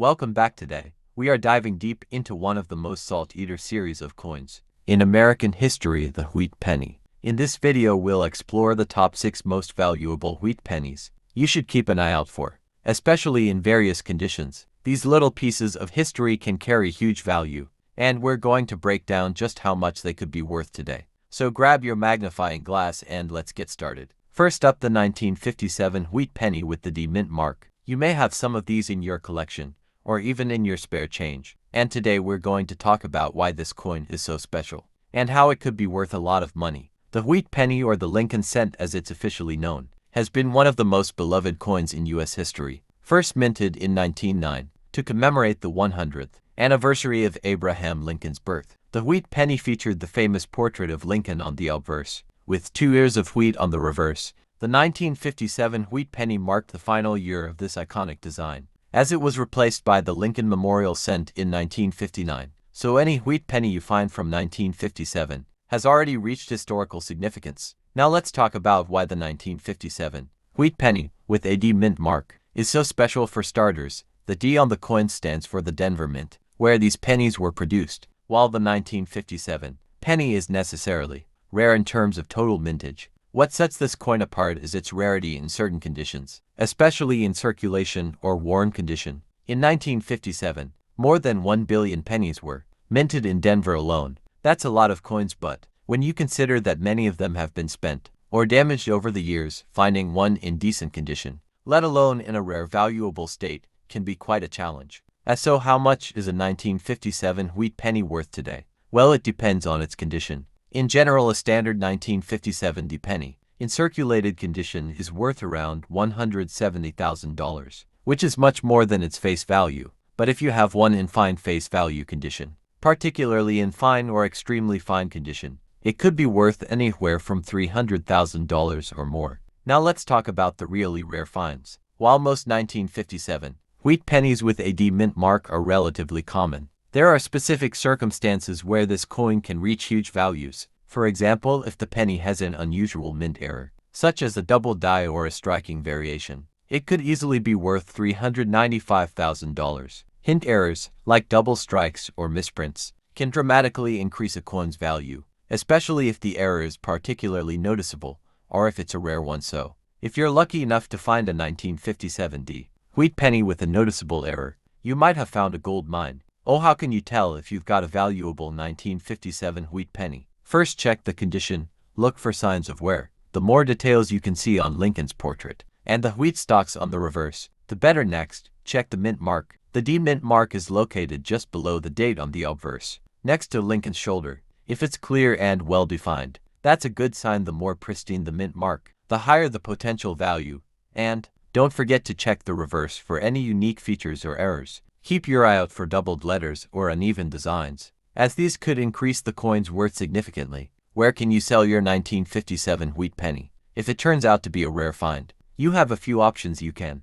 Welcome back today. We are diving deep into one of the most sought-after series of coins in American history, the wheat penny. In this video, we'll explore the top 6 most valuable wheat pennies you should keep an eye out for, especially in various conditions. These little pieces of history can carry huge value, and we're going to break down just how much they could be worth today. So grab your magnifying glass and let's get started. First up, the 1957 wheat penny with the D mint mark. You may have some of these in your collection, or even in your spare change. And today we're going to talk about why this coin is so special, and how it could be worth a lot of money. The wheat penny, or the Lincoln cent as it's officially known, has been one of the most beloved coins in U.S. history. First minted in 1909, to commemorate the 100th anniversary of Abraham Lincoln's birth. The wheat penny featured the famous portrait of Lincoln on the obverse, with 2 ears of wheat on the reverse. The 1957 wheat penny marked the final year of this iconic design, as it was replaced by the Lincoln Memorial Cent in 1959. So any wheat penny you find from 1957 has already reached historical significance. Now let's talk about why the 1957 wheat penny with a D mint mark is so special. For starters, the D on the coin stands for the Denver Mint, where these pennies were produced, while the 1957 penny is necessarily rare in terms of total mintage. What sets this coin apart is its rarity in certain conditions, especially in circulation or worn condition. In 1957, more than 1 billion pennies were minted in Denver alone. That's a lot of coins, but when you consider that many of them have been spent or damaged over the years, finding one in decent condition, let alone in a rare valuable state, can be quite a challenge. So how much is a 1957 wheat penny worth today? Well, it depends on its condition. In general, a standard 1957 D penny in circulated condition is worth around $170,000, which is much more than its face value. But if you have one in fine face value condition, particularly in fine or extremely fine condition, it could be worth anywhere from $300,000 or more. Now let's talk about the really rare finds. While most 1957 wheat pennies with a D mint mark are relatively common, there are specific circumstances where this coin can reach huge values. For example, if the penny has an unusual mint error, such as a double die or a striking variation, it could easily be worth $395,000. Hint errors, like double strikes or misprints, can dramatically increase a coin's value, especially if the error is particularly noticeable, or if it's a rare one. So, if you're lucky enough to find a 1957 D wheat penny with a noticeable error, you might have found a gold mine. Oh, how can you tell if you've got a valuable 1957 wheat penny? First, check the condition. Look for signs of wear. The more details you can see on Lincoln's portrait and the wheat stalks on the reverse, the better. Next, check the mint mark. The D mint mark is located just below the date on the obverse, next to Lincoln's shoulder. If it's clear and well defined, that's a good sign. The more pristine the mint mark, the higher the potential value. And don't forget to check the reverse for any unique features or errors. Keep your eye out for doubled letters or uneven designs, as these could increase the coin's worth significantly. Where can you sell your 1957 wheat penny? If it turns out to be a rare find, you have a few options. You can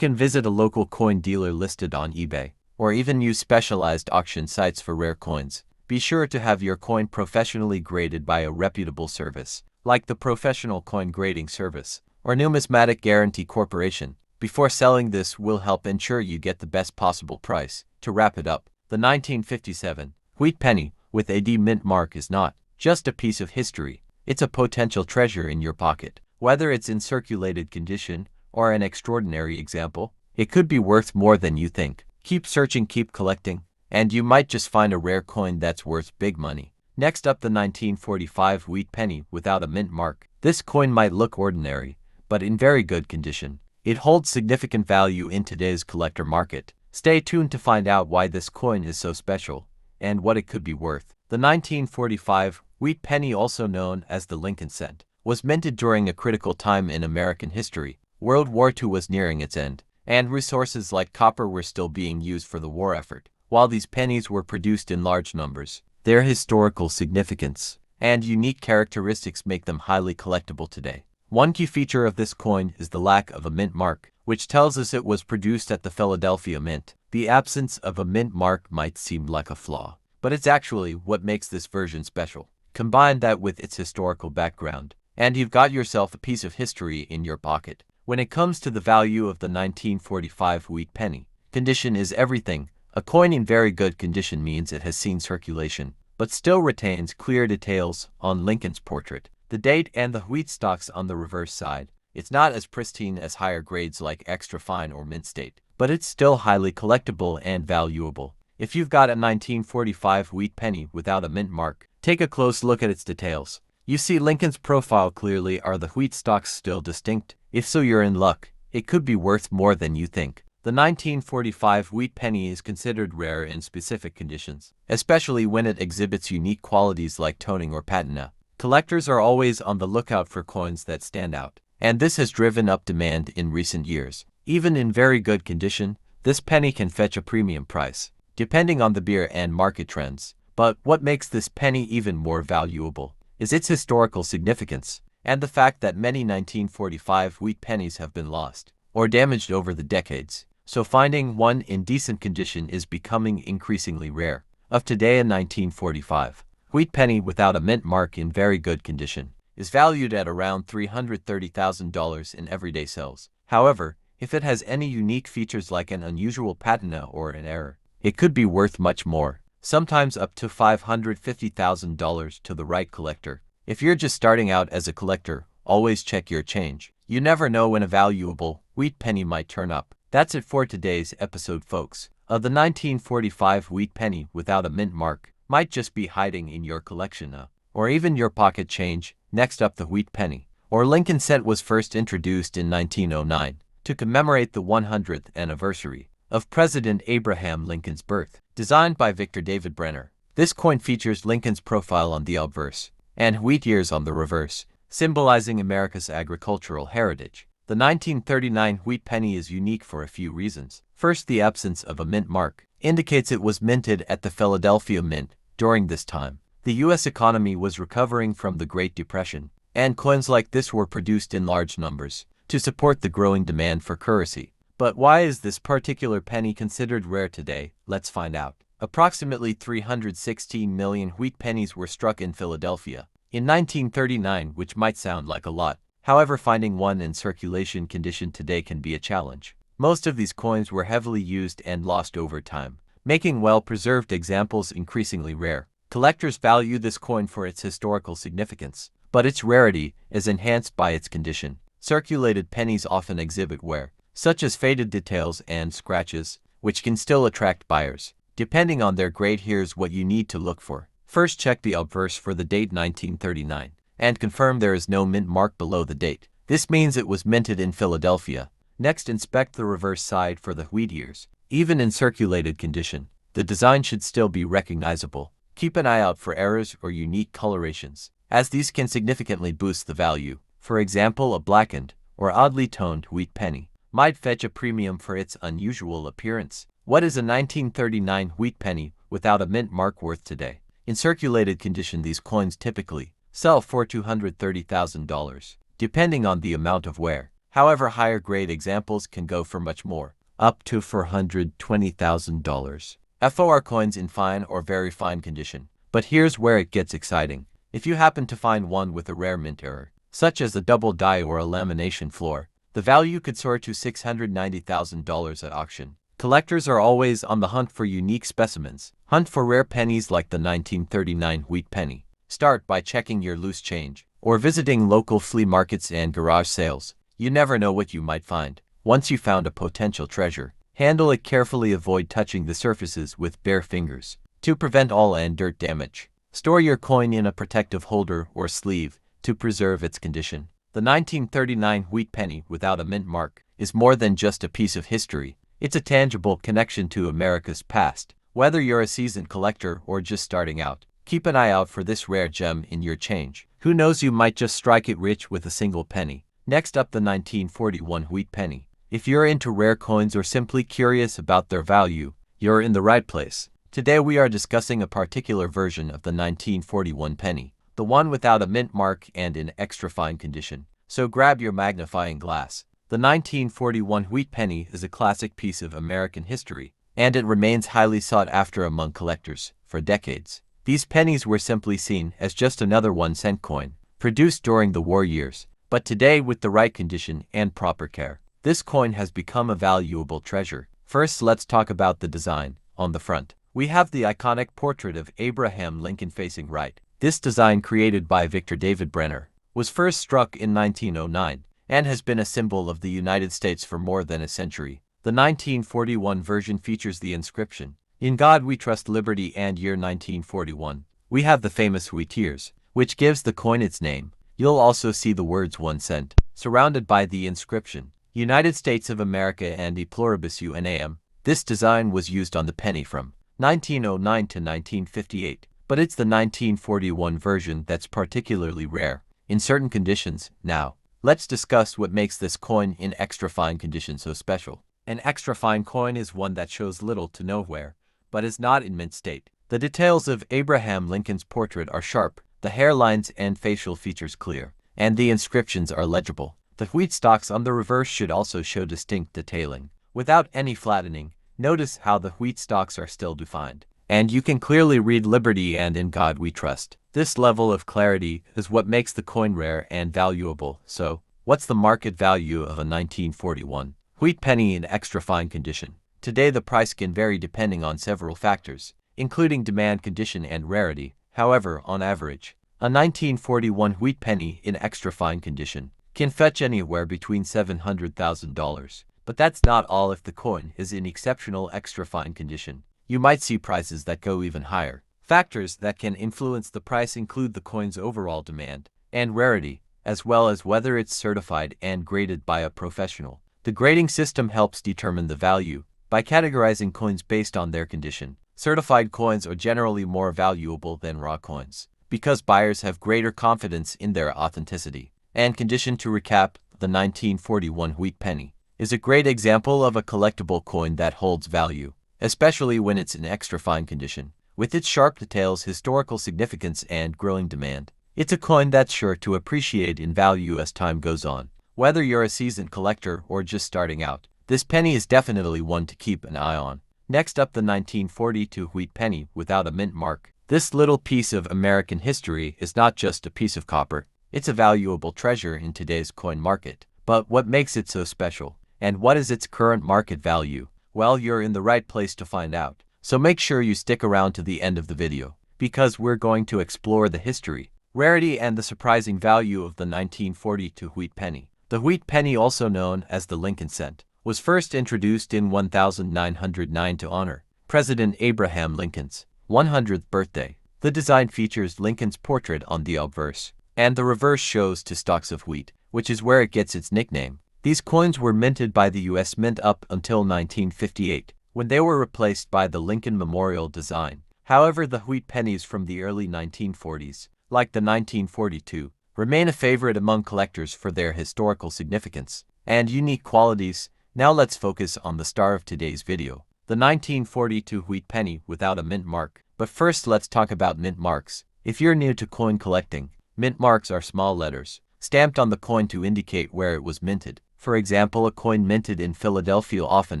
visit a local coin dealer listed on eBay, or even use specialized auction sites for rare coins. Be sure to have your coin professionally graded by a reputable service, like the Professional Coin Grading Service or Numismatic Guarantee Corporation. Before selling, this will help ensure you get the best possible price. To wrap it up, the 1957 wheat penny with a D mint mark is not just a piece of history, it's a potential treasure in your pocket. Whether it's in circulated condition or an extraordinary example, it could be worth more than you think. Keep searching, keep collecting, and you might just find a rare coin that's worth big money. Next up, the 1945 wheat penny without a mint mark. This coin might look ordinary, but in very good condition. It holds significant value in today's collector market. Stay tuned to find out why this coin is so special and what it could be worth. The 1945 wheat penny, also known as the Lincoln cent, was minted during a critical time in American history. World War II was nearing its end, and resources like copper were still being used for the war effort. While these pennies were produced in large numbers, their historical significance and unique characteristics make them highly collectible today. One key feature of this coin is the lack of a mint mark, which tells us it was produced at the Philadelphia Mint. The absence of a mint mark might seem like a flaw, but it's actually what makes this version special. Combine that with its historical background, and you've got yourself a piece of history in your pocket. When it comes to the value of the 1945 wheat penny, Condition is everything. A coin in very good condition means it has seen circulation, but still retains clear details on Lincoln's portrait, the date and the wheat stalks on the reverse side. It's not as pristine as higher grades like extra fine or mint state, but it's still highly collectible and valuable. If you've got a 1945 wheat penny without a mint mark, take a close look at its details. You see Lincoln's profile clearly. Are the wheat stalks still distinct? If so, you're in luck. It could be worth more than you think. The 1945 wheat penny is considered rare in specific conditions, especially when it exhibits unique qualities like toning or patina. Collectors are always on the lookout for coins that stand out, and this has driven up demand in recent years. Even in very good condition, this penny can fetch a premium price, depending on the beer and market trends. But what makes this penny even more valuable is its historical significance, and the fact that many 1945 wheat pennies have been lost or damaged over the decades. So finding one in decent condition is becoming increasingly rare. Of today, a 1945 wheat penny without a mint mark in very good condition is valued at around $330,000 in everyday sales. However, if it has any unique features like an unusual patina or an error, it could be worth much more, sometimes up to $550,000 to the right collector. If you're just starting out as a collector, always check your change. You never know when a valuable wheat penny might turn up. That's it for today's episode, folks. The 1945 wheat penny without a mint mark might just be hiding in your collection, or even your pocket change. Next up, the wheat penny, or Lincoln cent, was first introduced in 1909 to commemorate the 100th anniversary of President Abraham Lincoln's birth. Designed by Victor David Brenner, this coin features Lincoln's profile on the obverse and wheat ears on the reverse, symbolizing America's agricultural heritage. The 1939 wheat penny is unique for a few reasons. First, the absence of a mint mark indicates it was minted at the Philadelphia Mint. During this time, the U.S. economy was recovering from the Great Depression, and coins like this were produced in large numbers to support the growing demand for currency. But why is this particular penny considered rare today? Let's find out. Approximately 316 million wheat pennies were struck in Philadelphia in 1939, which might sound like a lot. However, finding one in circulation condition today can be a challenge. Most of these coins were heavily used and lost over time, making well-preserved examples increasingly rare. Collectors value this coin for its historical significance, but its rarity is enhanced by its condition. Circulated pennies often exhibit wear, such as faded details and scratches, which can still attract buyers. Depending on their grade, here's what you need to look for. First, check the obverse for the date 1939. And confirm there is no mint mark below the date. This means it was minted in Philadelphia. Next, inspect the reverse side for the wheat ears. Even in circulated condition, the design should still be recognizable. Keep an eye out for errors or unique colorations, as these can significantly boost the value. For example, a blackened or oddly toned wheat penny might fetch a premium for its unusual appearance. What is a 1939 wheat penny without a mint mark worth today? In circulated condition, these coins typically sell for $230,000, depending on the amount of wear. However, higher grade examples can go for much more, up to $420,000. FOR coins in fine or very fine condition. But here's where it gets exciting. If you happen to find one with a rare mint error, such as a double die or a lamination floor, the value could soar to $690,000 at auction. Collectors are always on the hunt for unique specimens. Hunt for rare pennies like the 1939 wheat penny. Start by checking your loose change, or visiting local flea markets and garage sales. You never know what you might find. Once you found a potential treasure, handle it carefully. Avoid touching the surfaces with bare fingers to prevent oil and dirt damage. Store your coin in a protective holder or sleeve to preserve its condition. The 1939 wheat penny without a mint mark is more than just a piece of history. It's a tangible connection to America's past. Whether you're a seasoned collector or just starting out, keep an eye out for this rare gem in your change. Who knows, you might just strike it rich with a single penny. Next up, the 1941 wheat penny. If you're into rare coins or simply curious about their value, you're in the right place. Today we are discussing a particular version of the 1941 penny, the one without a mint mark and in extra fine condition. So grab your magnifying glass. The 1941 wheat penny is a classic piece of American history, and it remains highly sought after among collectors for decades. These pennies were simply seen as just another 1-cent coin, produced during the war years. But today, with the right condition and proper care, this coin has become a valuable treasure. First, let's talk about the design. On the front, we have the iconic portrait of Abraham Lincoln facing right. This design, created by Victor David Brenner, was first struck in 1909 and has been a symbol of the United States for more than a century. The 1941 version features the inscription, "In God We Trust, Liberty," and year 1941. We have the famous wheat tears, which gives the coin its name. You'll also see the words 1 cent, surrounded by the inscription, United States of America and E Pluribus Unam. This design was used on the penny from 1909 to 1958, but it's the 1941 version that's particularly rare in certain conditions. Now, let's discuss what makes this coin in extra fine condition so special. An extra fine coin is one that shows little to no wear, but is not in mint state. The details of Abraham Lincoln's portrait are sharp, the hairlines and facial features clear, and the inscriptions are legible. The wheat stalks on the reverse should also show distinct detailing, without any flattening. Notice how the wheat stalks are still defined, and you can clearly read "Liberty" and "In God We Trust." This level of clarity is what makes the coin rare and valuable. So, what's the market value of a 1941 wheat penny in extra fine condition? Today the price can vary depending on several factors, including demand, condition, and rarity. However, on average, a 1941 wheat penny in extra fine condition can fetch anywhere between $700,000. But that's not all. If the coin is in exceptional extra fine condition, you might see prices that go even higher. Factors that can influence the price include the coin's overall demand and rarity, as well as whether it's certified and graded by a professional. The grading system helps determine the value by categorizing coins based on their condition. Certified coins are generally more valuable than raw coins because buyers have greater confidence in their authenticity and condition. To recap, the 1941 wheat penny is a great example of a collectible coin that holds value, especially when it's in extra fine condition. With its sharp details, historical significance, and growing demand, it's a coin that's sure to appreciate in value as time goes on. Whether you're a seasoned collector or just starting out, this penny is definitely one to keep an eye on. Next up, the 1942 wheat penny without a mint mark. This little piece of American history is not just a piece of copper, it's a valuable treasure in today's coin market. But what makes it so special? And what is its current market value? Well, you're in the right place to find out. So make sure you stick around to the end of the video, because we're going to explore the history, rarity, and the surprising value of the 1942 wheat penny. The wheat penny, also known as the Lincoln cent, was first introduced in 1909 to honor President Abraham Lincoln's 100th birthday. The design features Lincoln's portrait on the obverse, and the reverse shows 2 stalks of wheat, which is where it gets its nickname. These coins were minted by the U.S. Mint up until 1958, when they were replaced by the Lincoln Memorial design. However, the wheat pennies from the early 1940s, like the 1942, remain a favorite among collectors for their historical significance and unique qualities. Now let's focus on the star of today's video, the 1942 wheat penny without a mint mark. But first, let's talk about mint marks. If you're new to coin collecting, mint marks are small letters stamped on the coin to indicate where it was minted. For example, a coin minted in Philadelphia often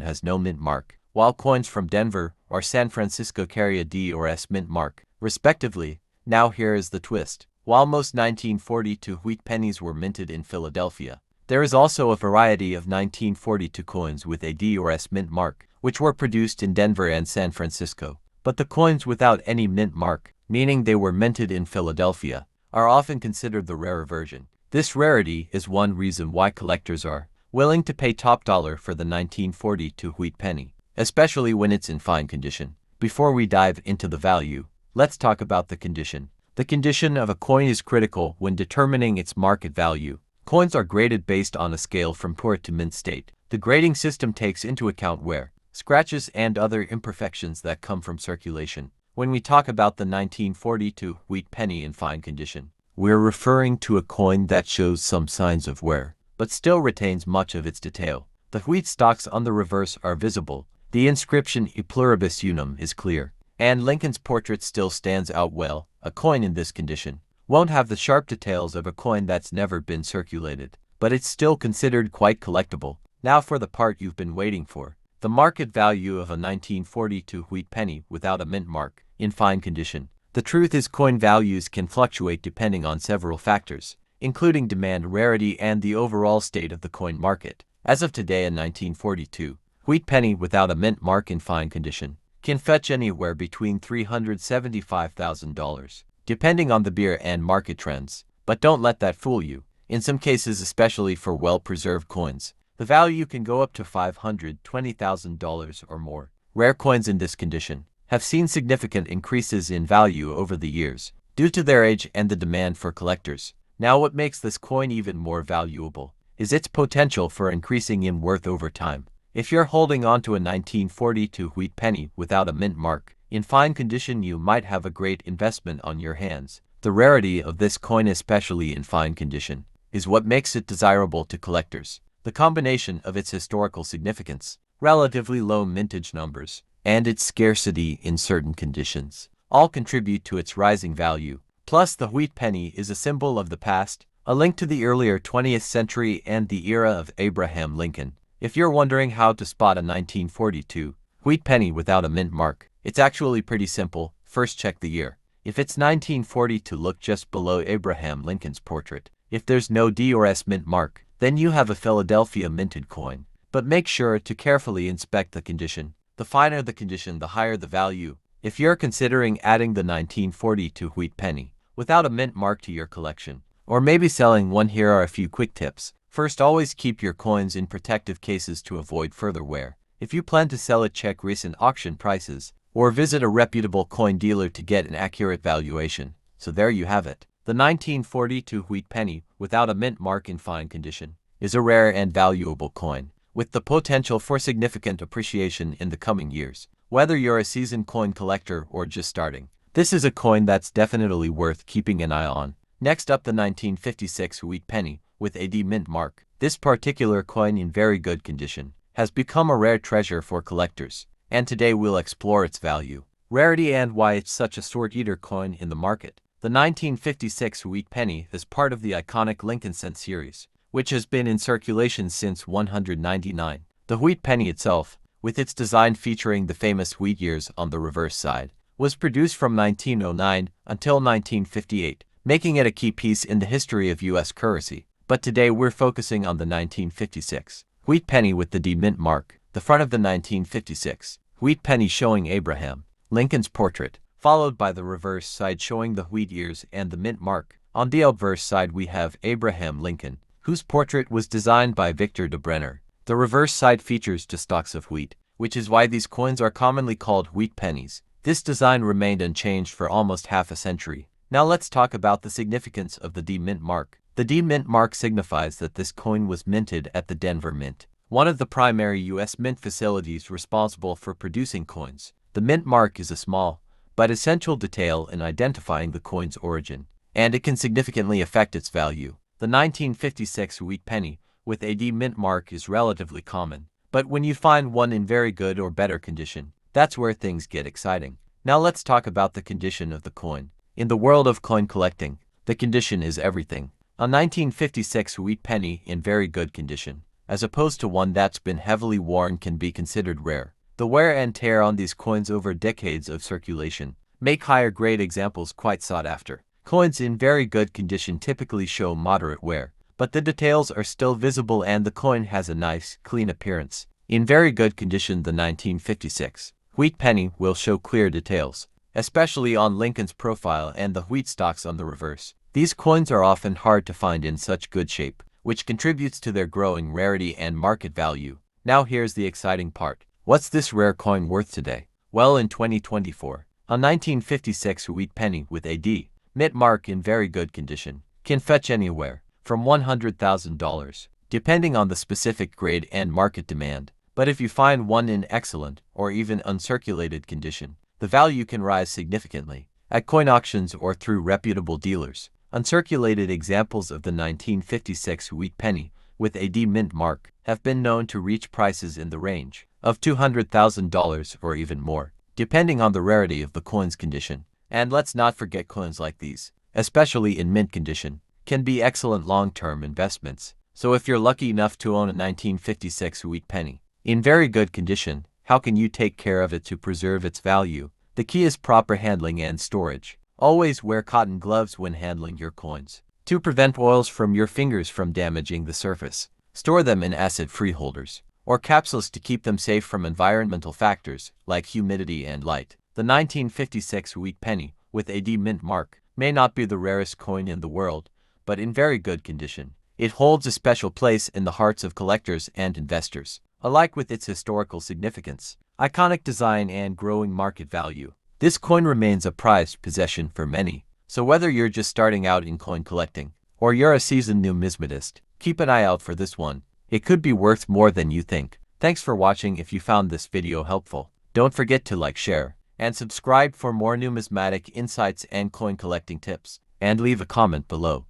has no mint mark, while coins from Denver or San Francisco carry a D or S mint mark, respectively. Now here is the twist. While most 1942 wheat pennies were minted in Philadelphia, there is also a variety of 1942 coins with a D or S mint mark, which were produced in Denver and San Francisco. But the coins without any mint mark, meaning they were minted in Philadelphia, are often considered the rarer version. This rarity is one reason why collectors are willing to pay top dollar for the 1942 wheat penny, especially when it's in fine condition. Before we dive into the value, let's talk about the condition. The condition of a coin is critical when determining its market value. Coins are graded based on a scale from poor to mint state. The grading system takes into account wear, scratches, and other imperfections that come from circulation. When we talk about the 1942 wheat penny in fine condition, we're referring to a coin that shows some signs of wear, but still retains much of its detail. The wheat stalks on the reverse are visible, the inscription E Pluribus Unum is clear, and Lincoln's portrait still stands out well. A coin in this condition won't have the sharp details of a coin that's never been circulated, but it's still considered quite collectible. Now for the part you've been waiting for, the market value of a 1942 wheat penny without a mint mark, in fine condition. The truth is, coin values can fluctuate depending on several factors, including demand, rarity, and the overall state of the coin market. As of today, a 1942 wheat penny without a mint mark in fine condition can fetch anywhere between $375,000, depending on the beer and market trends. But don't let that fool you. In some cases, especially for well-preserved coins, the value can go up to $520,000 or more. Rare coins in this condition have seen significant increases in value over the years due to their age and the demand for collectors. Now, what makes this coin even more valuable is its potential for increasing in worth over time. If you're holding on to a 1942 wheat penny without a mint mark in fine condition, you might have a great investment on your hands. The rarity of this coin, especially in fine condition, is what makes it desirable to collectors. The combination of its historical significance, relatively low mintage numbers, and its scarcity in certain conditions all contribute to its rising value. Plus, the wheat penny is a symbol of the past, a link to the earlier 20th century and the era of Abraham Lincoln. If you're wondering how to spot a 1942 wheat penny without a mint mark, it's actually pretty simple. First, check the year. If it's 1942, look just below Abraham Lincoln's portrait. If there's no D or S mint mark, then you have a Philadelphia minted coin. But make sure to carefully inspect the condition. The finer the condition, the higher the value. If you're considering adding the 1942 wheat penny without a mint mark to your collection, or maybe selling one, here are a few quick tips. First, always keep your coins in protective cases to avoid further wear. If you plan to sell it, check recent auction prices or visit a reputable coin dealer to get an accurate valuation. So there you have it. The 1942 wheat penny without a mint mark in fine condition is a rare and valuable coin with the potential for significant appreciation in the coming years. Whether you're a seasoned coin collector or just starting, this is a coin that's definitely worth keeping an eye on. Next up, the 1956 wheat penny with a D mint mark. This particular coin, in very good condition, has become a rare treasure for collectors, and today we'll explore its value, rarity, and why it's such a sought-after coin in the market. The 1956 wheat penny is part of the iconic Lincoln cent series, which has been in circulation since 199. The wheat penny itself, with its design featuring the famous wheat ears on the reverse side, was produced from 1909 until 1958, making it a key piece in the history of U.S. currency. But today we're focusing on the 1956 wheat penny with the D mint mark. The front of the 1956 wheat penny showing Abraham Lincoln's portrait, followed by the reverse side showing the wheat ears and the mint mark. On the obverse side we have Abraham Lincoln, whose portrait was designed by Victor de Brenner. The reverse side features two stalks of wheat, which is why these coins are commonly called wheat pennies. This design remained unchanged for almost half a century. Now let's talk about the significance of the D mint mark. The D mint mark signifies that this coin was minted at the Denver Mint, one of the primary U.S. mint facilities responsible for producing coins. The mint mark is a small but essential detail in identifying the coin's origin, and it can significantly affect its value. The 1956 wheat penny with a D mint mark is relatively common, but when you find one in very good or better condition, that's where things get exciting. Now let's talk about the condition of the coin. In the world of coin collecting, the condition is everything. A 1956 wheat penny in very good condition, as opposed to one that's been heavily worn, can be considered rare. The wear and tear on these coins over decades of circulation make higher grade examples quite sought after. Coins in very good condition typically show moderate wear, but the details are still visible and the coin has a nice, clean appearance. In very good condition, the 1956 wheat penny will show clear details, especially on Lincoln's profile and the wheat stalks on the reverse. These coins are often hard to find in such good shape, which contributes to their growing rarity and market value. Now here's the exciting part. What's this rare coin worth today? Well, in 2024, a 1956 wheat penny with a D mint mark in very good condition can fetch anywhere from $100,000, depending on the specific grade and market demand. But if you find one in excellent or even uncirculated condition, the value can rise significantly at coin auctions or through reputable dealers. Uncirculated examples of the 1956 wheat penny with a D mint mark have been known to reach prices in the range of $200,000 or even more, depending on the rarity of the coin's condition. And let's not forget, coins like these, especially in mint condition, can be excellent long-term investments. So if you're lucky enough to own a 1956 wheat penny in very good condition, how can you take care of it to preserve its value? The key is proper handling and storage. Always wear cotton gloves when handling your coins to prevent oils from your fingers from damaging the surface. Store them in acid-free holders or capsules to keep them safe from environmental factors like humidity and light. The 1956 wheat penny, with a D mint mark, may not be the rarest coin in the world, but in very good condition. It holds a special place in the hearts of collectors and investors, alike with its historical significance, iconic design, and growing market value. This coin remains a prized possession for many, so whether you're just starting out in coin collecting, or you're a seasoned numismatist, keep an eye out for this one. It could be worth more than you think. Thanks for watching. If you found this video helpful, don't forget to like, share, and subscribe for more numismatic insights and coin collecting tips, and leave a comment below.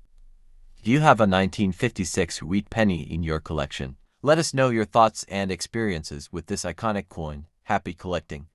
Do you have a 1956 wheat penny in your collection? Let us know your thoughts and experiences with this iconic coin. Happy collecting!